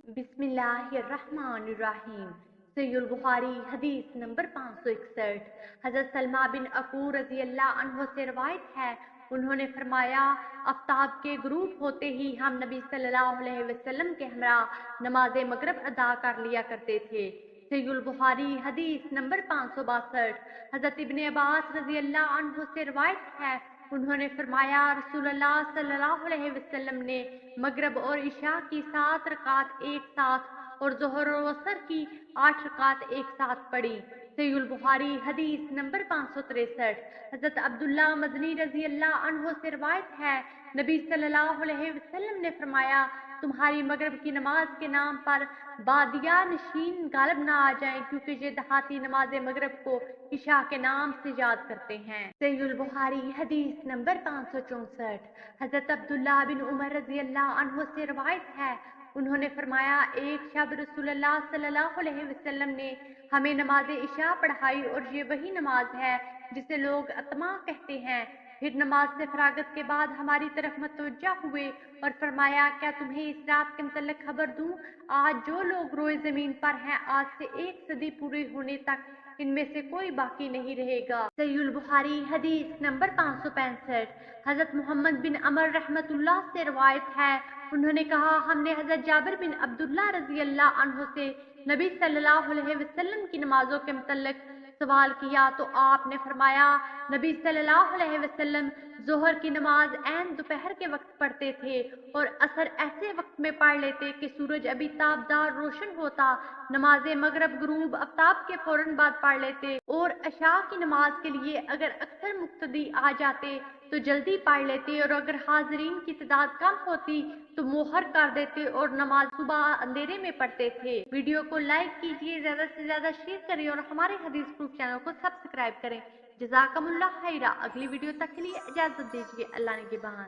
बिस्मिल्लाहिर्रहमानिर्रहीम। सहीहुल बुखारी हदीस नंबर 561। हजरत सलमा बिन अकूर रजी अल्लाह अन्हो से रवायत है, उन्होंने फरमाया, आफ्ताब के गुरूब होते ही हम नबी सल्लल्लाहु अलैहि वसल्लम के हमरा नमाज मगरिब अदा कर लिया करते थे। सहीहुल बुखारी हदीस नंबर 562। हजरत इब्ने अब्बास रजी अल्लाह अन्हो से रवायत है, उन्होंने फरमाया, रसूलुल्लाह सल्लल्लाहु अलैहि वसल्लम ने मगरिब और इशा की 7 रकात एक साथ और ज़ोहर और असर की 8 रकात एक साथ पढ़ी। सहीहुल बुखारी हदीस नंबर 563। हजरत अब्दुल्ला मदनी रजी अल्लाह अन्हो से रवायत है, नबी सल्लल्लाहु अलैहि वसल्लम ने फरमाया, तुम्हारी मगरिब की नमाज के नाम पर बादिया नशीन गालिब ना आ जाएं, क्योंकि ये दहाती नमाज मगरिब को इशा के नाम से याद करते हैं। सहीहुल बुखारी हदीस नंबर 564। हजरत अब्दुल्ला बिन उमर रजी अल्लाह अन्हो से रवायत है, उन्होंने फरमाया, एक शब रसूलुल्लाह सल्लल्लाहु अलैहि वसल्लम ने हमें नमाज इशा पढ़ाई और ये वही नमाज है जिसे लोग अतमा कहते हैं। फिर नमाज से फरागत के बाद हमारी तरफ मतवज्जा हुए और फरमाया, क्या तुम्हें इस रात के मतलब खबर दूं? आज जो लोग रोए जमीन पर हैं, आज से 1 सदी पूरी होने तक इनमें से कोई बाकी नहीं रहेगा। सहीहुल बुखारी हदीस नंबर 565। हजरत मोहम्मद बिन अमर रहमतुल्लाह से रवायत है, उन्होंने कहा, हमने हजरत जाबिर बिन अब्दुल्ला रजी अल्लाह अन्हो से नबी सल्लल्लाहु अलैहि वसल्लम की नमाजों के मुतल्लिक सवाल किया तो आपने फरमाया, नबी सल्लल्लाहु अलैहि वसल्लम जोहर की नमाज ऐन दोपहर के वक्त पढ़ते थे और असर ऐसे वक्त में पढ़ लेते कि सूरज अभी ताबदार रोशन होता। नमाज मगरिब गुरूब आफ्ताब के फौरन बाद पढ़ लेते और अशा की नमाज के लिए अगर अक्सर मुक्तदी आ जाते तो जल्दी पढ़ लेते और अगर हाजिरीन की तादाद कम होती तो मोहर कर देते और नमाज सुबह अंधेरे में पढ़ते थे। वीडियो को लाइक कीजिए, ज्यादा से ज्यादा शेयर करें और हमारे हदीस प्रूफ चैनल को सब्सक्राइब करें। जज़ाकमुल्लाह खैरा। अगली वीडियो तक के लिए इजाजत दीजिए। अल्लाह ने के बहान।